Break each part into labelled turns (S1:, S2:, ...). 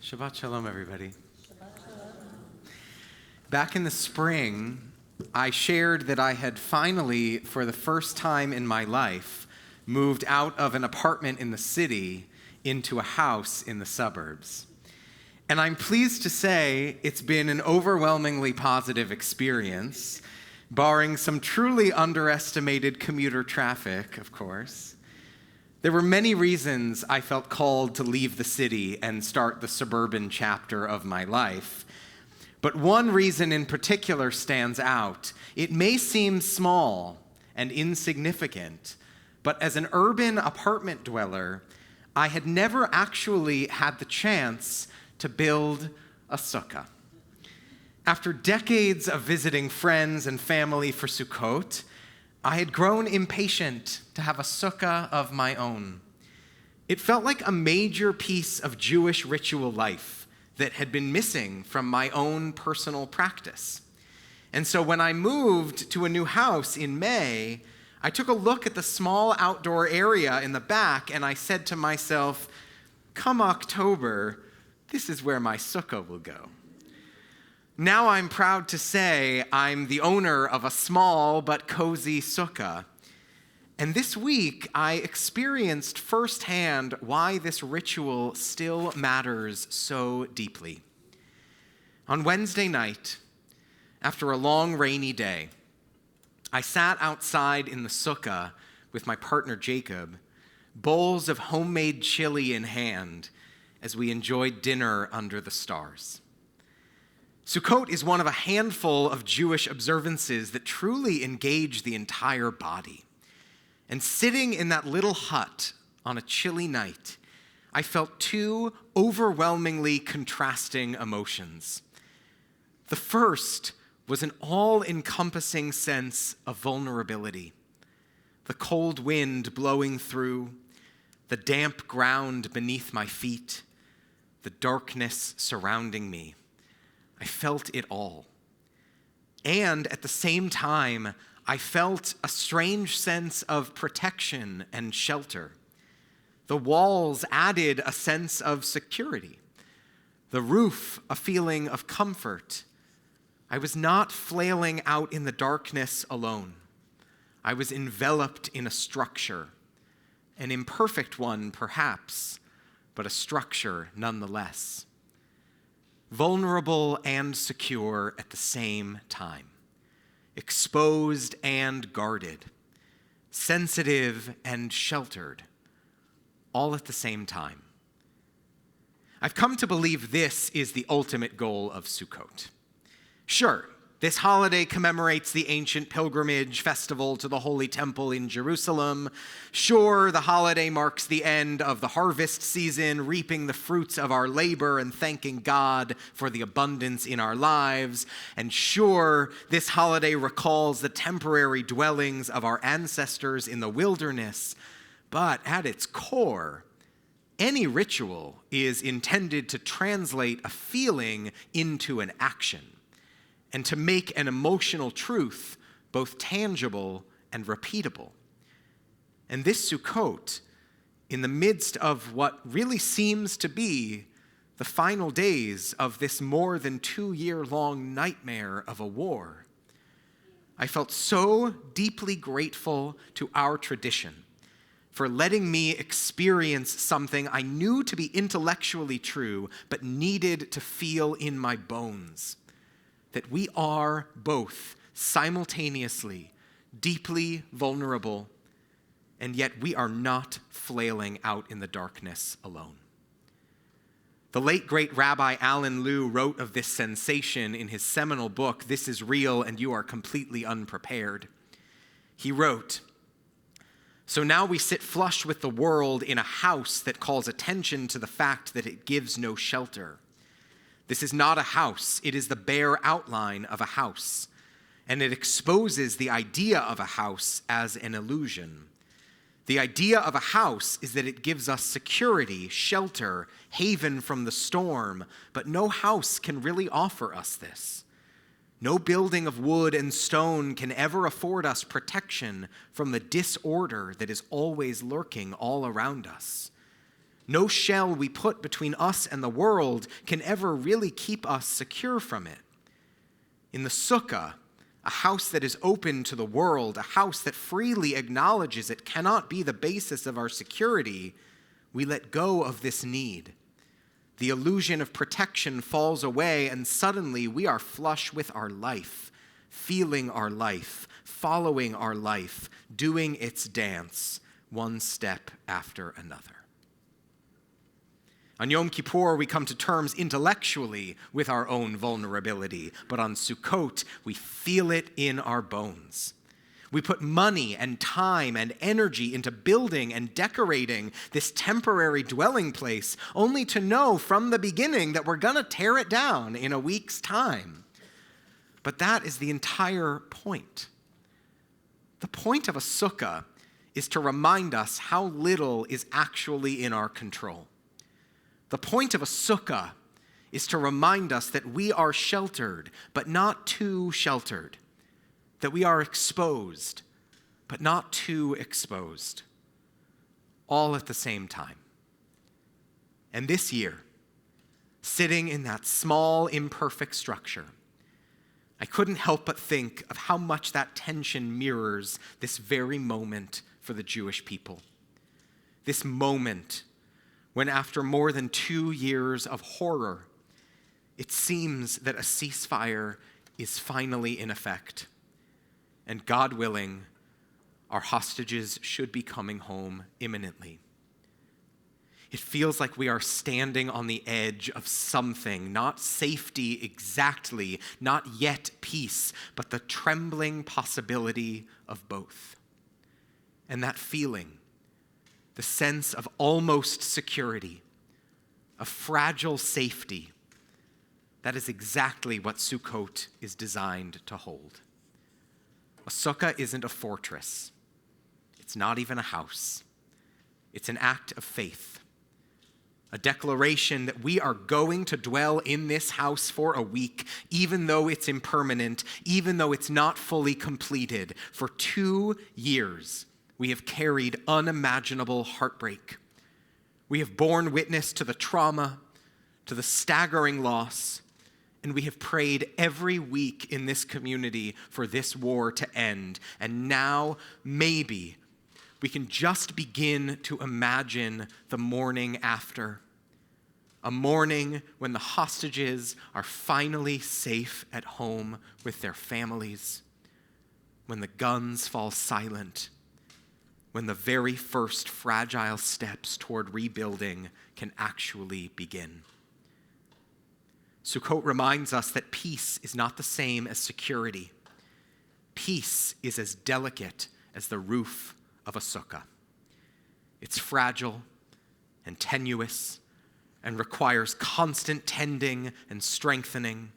S1: Shabbat Shalom, everybody. Back in the spring, I shared that I had finally, for the first time in my life, moved out of an apartment in the city into a house in the suburbs. And I'm pleased to say it's been an overwhelmingly positive experience, barring some truly underestimated commuter traffic, of course. There were many reasons I felt called to leave the city and start the suburban chapter of my life. But one reason in particular stands out. It may seem small and insignificant, but as an urban apartment dweller, I had never actually had the chance to build a sukkah. After decades of visiting friends and family for Sukkot, I had grown impatient to have a sukkah of my own. It felt like a major piece of Jewish ritual life that had been missing from my own personal practice. And so when I moved to a new house in May, I took a look at the small outdoor area in the back and I said to myself, come October, this is where my sukkah will go. Now I'm proud to say I'm the owner of a small but cozy sukkah. And this week, I experienced firsthand why this ritual still matters so deeply. On Wednesday night, after a long rainy day, I sat outside in the sukkah with my partner Jacob, bowls of homemade chili in hand, as we enjoyed dinner under the stars. Sukkot is one of a handful of Jewish observances that truly engage the entire body. And sitting in that little hut on a chilly night, I felt two overwhelmingly contrasting emotions. The first was an all-encompassing sense of vulnerability. The cold wind blowing through, the damp ground beneath my feet, the darkness surrounding me. I felt it all. And at the same time, I felt a strange sense of protection and shelter. The walls added a sense of security. The roof, a feeling of comfort. I was not flailing out in the darkness alone. I was enveloped in a structure, an imperfect one perhaps, but a structure nonetheless. Vulnerable and secure at the same time. Exposed and guarded. Sensitive and sheltered. All at the same time. I've come to believe this is the ultimate goal of Sukkot. Sure, this holiday commemorates the ancient pilgrimage festival to the Holy Temple in Jerusalem. Sure, the holiday marks the end of the harvest season, reaping the fruits of our labor and thanking God for the abundance in our lives. And sure, this holiday recalls the temporary dwellings of our ancestors in the wilderness. But at its core, any ritual is intended to translate a feeling into an action, and to make an emotional truth both tangible and repeatable. And this Sukkot, in the midst of what really seems to be the final days of this more than 2-year-long nightmare of a war, I felt so deeply grateful to our tradition for letting me experience something I knew to be intellectually true, but needed to feel in my bones. That we are both simultaneously deeply vulnerable, and yet we are not flailing out in the darkness alone. The late, great Rabbi Alan Liu wrote of this sensation in his seminal book, This Is Real and You Are Completely Unprepared. He wrote, "So now we sit flush with the world in a house that calls attention to the fact that it gives no shelter. This is not a house, it is the bare outline of a house, and it exposes the idea of a house as an illusion. The idea of a house is that it gives us security, shelter, haven from the storm, but no house can really offer us this. No building of wood and stone can ever afford us protection from the disorder that is always lurking all around us. No shell we put between us and the world can ever really keep us secure from it. In the sukkah, a house that is open to the world, a house that freely acknowledges it cannot be the basis of our security, we let go of this need. The illusion of protection falls away, and suddenly we are flush with our life, feeling our life, following our life, doing its dance, one step after another. On Yom Kippur, we come to terms intellectually with our own vulnerability, but on Sukkot, we feel it in our bones. We put money and time and energy into building and decorating this temporary dwelling place, only to know from the beginning that we're going to tear it down in a week's time. But that is the entire point. The point of a sukkah is to remind us how little is actually in our control. The point of a sukkah is to remind us that we are sheltered, but not too sheltered. That we are exposed, but not too exposed. All at the same time. And this year, sitting in that small, imperfect structure, I couldn't help but think of how much that tension mirrors this very moment for the Jewish people. This moment when, after more than 2 years of horror, it seems that a ceasefire is finally in effect. And God willing, our hostages should be coming home imminently. It feels like we are standing on the edge of something, not safety exactly, not yet peace, but the trembling possibility of both. And that feeling, the sense of almost security, of fragile safety, that is exactly what Sukkot is designed to hold. A sukkah isn't a fortress. It's not even a house. It's an act of faith, a declaration that we are going to dwell in this house for a week, even though it's impermanent, even though it's not fully completed. For 2 years, we have carried unimaginable heartbreak. We have borne witness to the trauma, to the staggering loss, and we have prayed every week in this community for this war to end. And now, maybe, we can just begin to imagine the morning after. A morning when the hostages are finally safe at home with their families, when the guns fall silent, when the very first fragile steps toward rebuilding can actually begin. Sukkot reminds us that peace is not the same as security. Peace is as delicate as the roof of a sukkah. It's fragile and tenuous and requires constant tending and strengthening.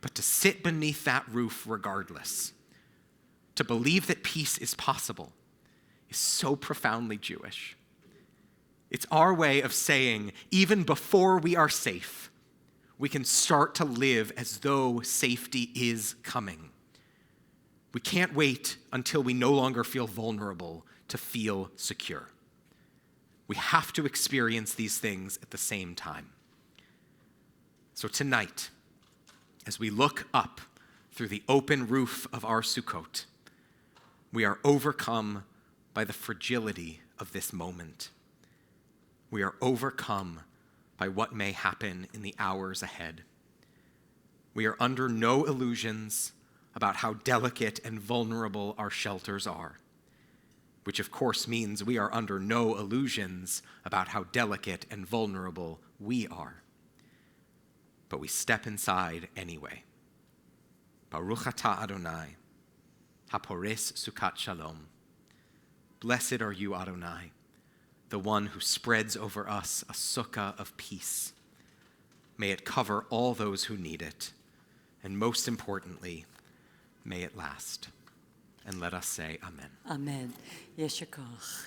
S1: But to sit beneath that roof regardless, to believe that peace is possible, is so profoundly Jewish. It's our way of saying, even before we are safe, we can start to live as though safety is coming. We can't wait until we no longer feel vulnerable to feel secure. We have to experience these things at the same time. So tonight, as we look up through the open roof of our Sukkot, we are overcome by the fragility of this moment. We are overcome by what may happen in the hours ahead. We are under no illusions about how delicate and vulnerable our shelters are, which of course means we are under no illusions about how delicate and vulnerable we are. But we step inside anyway. Baruch atah Adonai, hapores sukat shalom. Blessed are you, Adonai, the one who spreads over us a sukkah of peace. May it cover all those who need it, and most importantly, may it last. And let us say amen.
S2: Amen. Yeshua koach.